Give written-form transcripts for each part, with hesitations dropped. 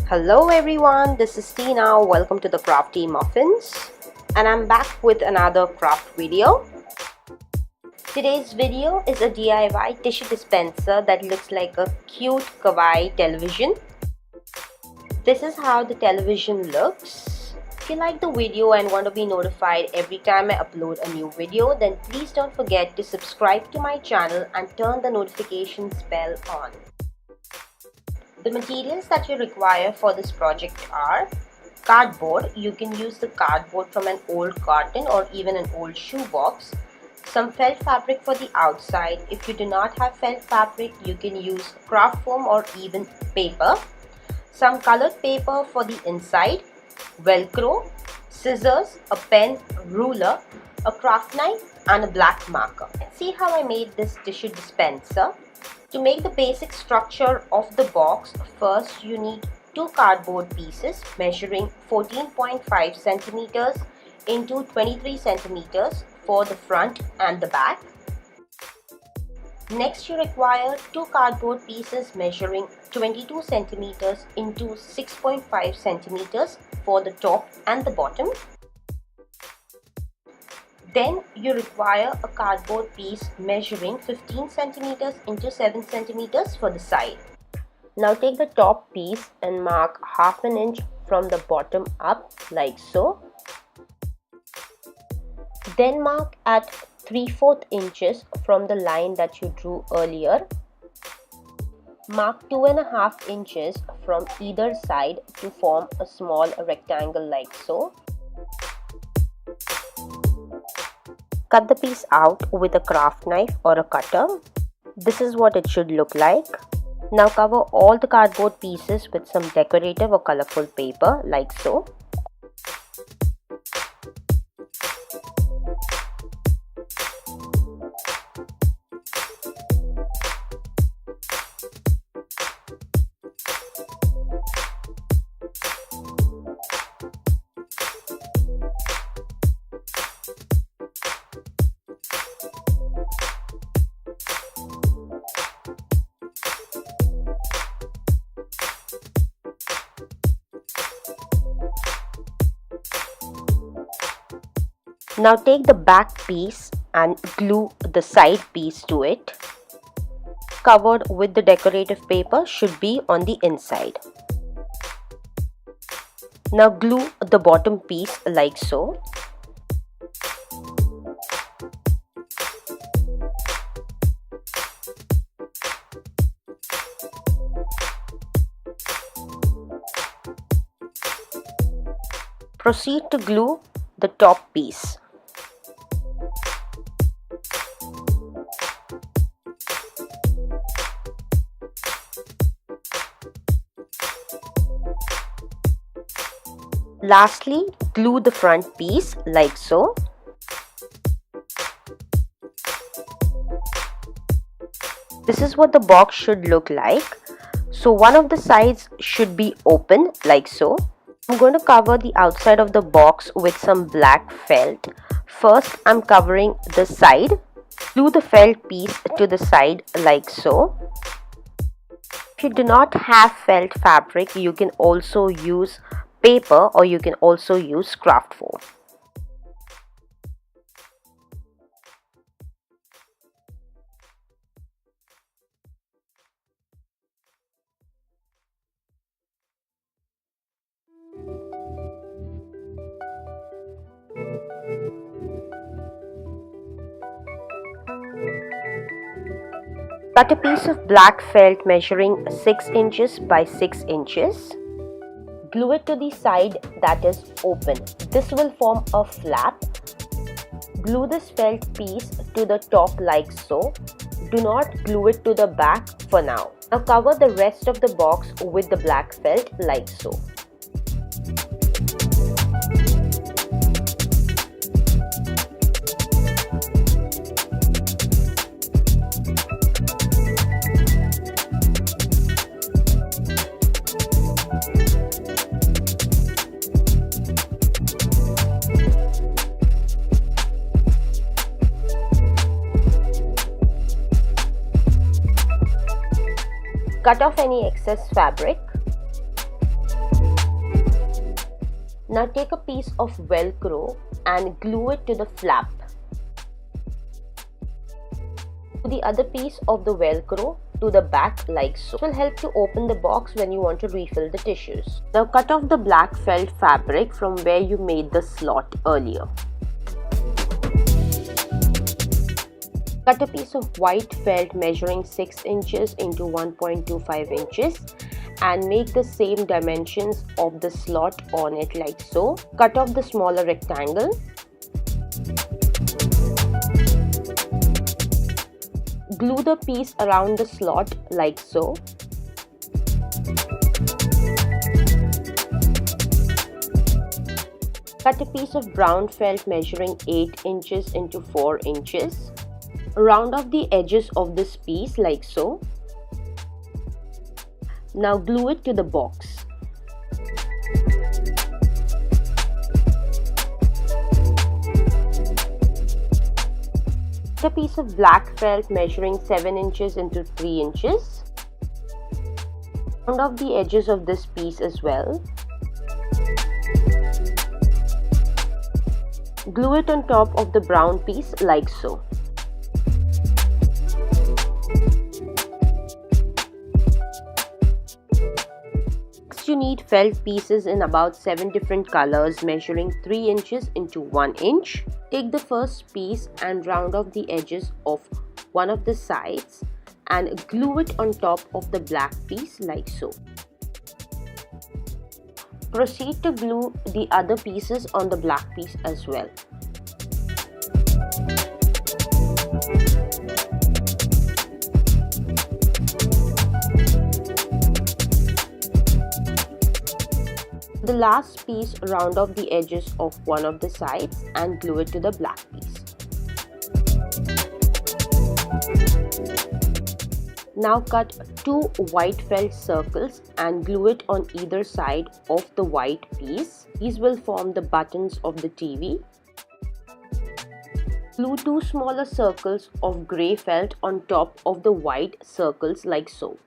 Hello everyone, this is Tina. Welcome to the Crafty Muffins, and I'm back with another craft video. Today's video is a DIY tissue dispenser that looks like a cute kawaii television. This is how the television looks. If you like the video and want to be notified every time I upload a new video, then please don't forget to subscribe to my channel and turn the notifications bell on. The materials that you require for this project are cardboard. You can use the cardboard from an old carton or even an old shoebox. Some felt fabric for the outside. If you do not have felt fabric, you can use craft foam or even paper. Some colored paper for the inside, Velcro, scissors, a pen, ruler, a craft knife and a black marker. Let's see how I made this tissue dispenser. To make the basic structure of the box, first you need two cardboard pieces measuring 14.5 centimeters into 23 centimeters for the front and the back. Next you require two cardboard pieces measuring 22 centimeters into 6.5 centimeters for the top and the bottom. Then you require a cardboard piece measuring 15 centimeters into 7 centimeters for the side. Now take the top piece and mark half an inch from the bottom up like so. Then mark at 3/4 inches from the line that you drew earlier. Mark 2.5 inches from either side to form a small rectangle like so. Cut the piece out with a craft knife or a cutter. This is what it should look like. Now cover all the cardboard pieces with some decorative or colorful paper like so. Now take the back piece and glue the side piece to it. Covered with the decorative paper should be on the inside. Now glue the bottom piece like so. Proceed to glue the top piece. Lastly, glue the front piece like so. This is what the box should look like. So one of the sides should be open like so. I'm going to cover the outside of the box with some black felt. First, I'm covering the side. Glue the felt piece to the side like so. If you do not have felt fabric, you can also use paper or you can also use craft foam. Cut a piece of black felt measuring 6 inches by 6 inches. Glue it to the side that is open. This will form a flap. Glue this felt piece to the top like so. Do not glue it to the back for now. Now cover the rest of the box with the black felt like so. Cut off any excess fabric. Now take a piece of Velcro and glue it to the flap. The other piece of the Velcro to the back like so. This will help to open the box when you want to refill the tissues. Now cut off the black felt fabric from where you made the slot earlier. Cut a piece of white felt measuring 6 inches into 1.25 inches and make the same dimensions of the slot on it like so. Cut off the smaller rectangle. Glue the piece around the slot like so. Cut a piece of brown felt measuring 8 inches into 4 inches. Round off the edges of this piece like so. Now glue it to the box. A piece of black felt measuring 7 inches into 3 inches. Round off the edges of this piece as well. Glue it on top of the brown piece like so. Next you need felt pieces in about 7 different colors measuring 3 inches into 1 inch. Take the first piece and round off the edges of one of the sides and glue it on top of the black piece like so. Proceed to glue the other pieces on the black piece as well. The last piece, round off the edges of one of the sides and glue it to the black piece. Now cut 2 white felt circles and glue it on either side of the white piece. These will form the buttons of the TV. Glue 2 smaller circles of grey felt on top of the white circles like so.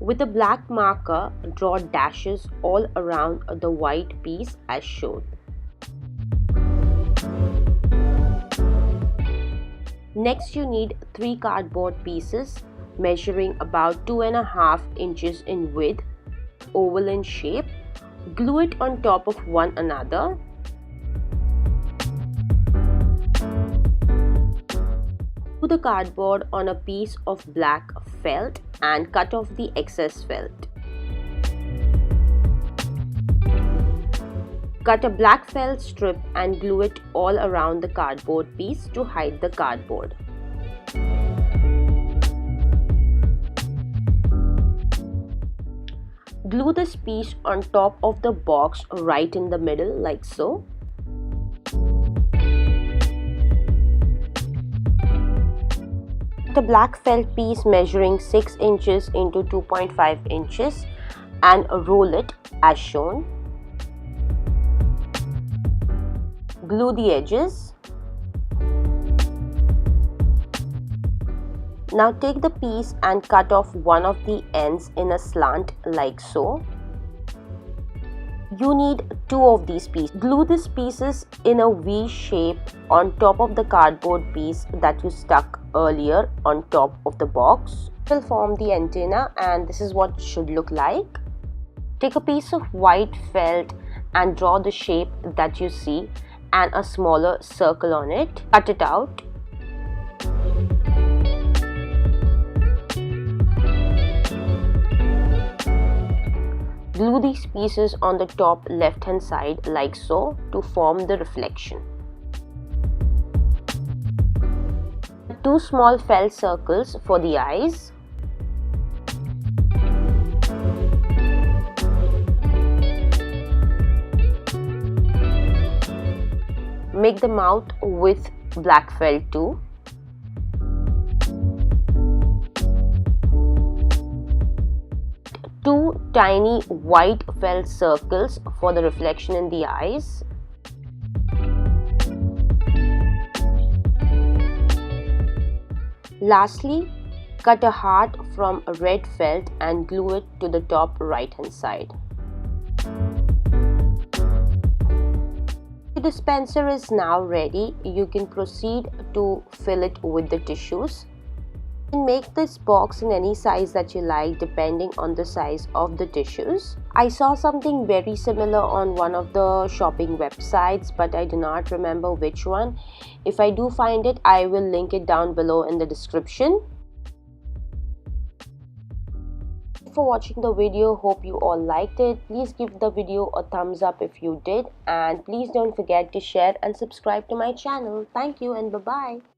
With a black marker, draw dashes all around the white piece as shown. Next you need 3 cardboard pieces measuring about 2.5 inches in width, oval in shape. Glue it on top of one another. Glue the cardboard on a piece of black felt and cut off the excess felt. Cut a black felt strip and glue it all around the cardboard piece to hide the cardboard. Glue this piece on top of the box right in the middle like so. The black felt piece measuring 6 inches into 2.5 inches and roll it as shown. Glue the edges. Now take the piece and cut off one of the ends in a slant like so. You need 2 of these pieces. Glue these pieces in a V shape on top of the cardboard piece that you stuck earlier on top of the box. It will form the antenna and this is what it should look like. Take a piece of white felt and draw the shape that you see and a smaller circle on it. Cut it out. Glue these pieces on the top left hand side like so to form the reflection. 2 small felt circles for the eyes. Make the mouth with black felt too. Two tiny white felt circles for the reflection in the eyes. Lastly, Cut a heart from a red felt and glue it to the top right hand side. The dispenser is now ready. You can proceed to fill it with the tissues. You can make this box in any size that you like depending on the size of the tissues. I saw something very similar on one of the shopping websites, but I do not remember which one. If I do find it, I will link it down below in the description. For watching the video. Hope you all liked it. Please give the video a thumbs up if you did, and please don't forget to share and subscribe to my channel. Thank you and bye bye.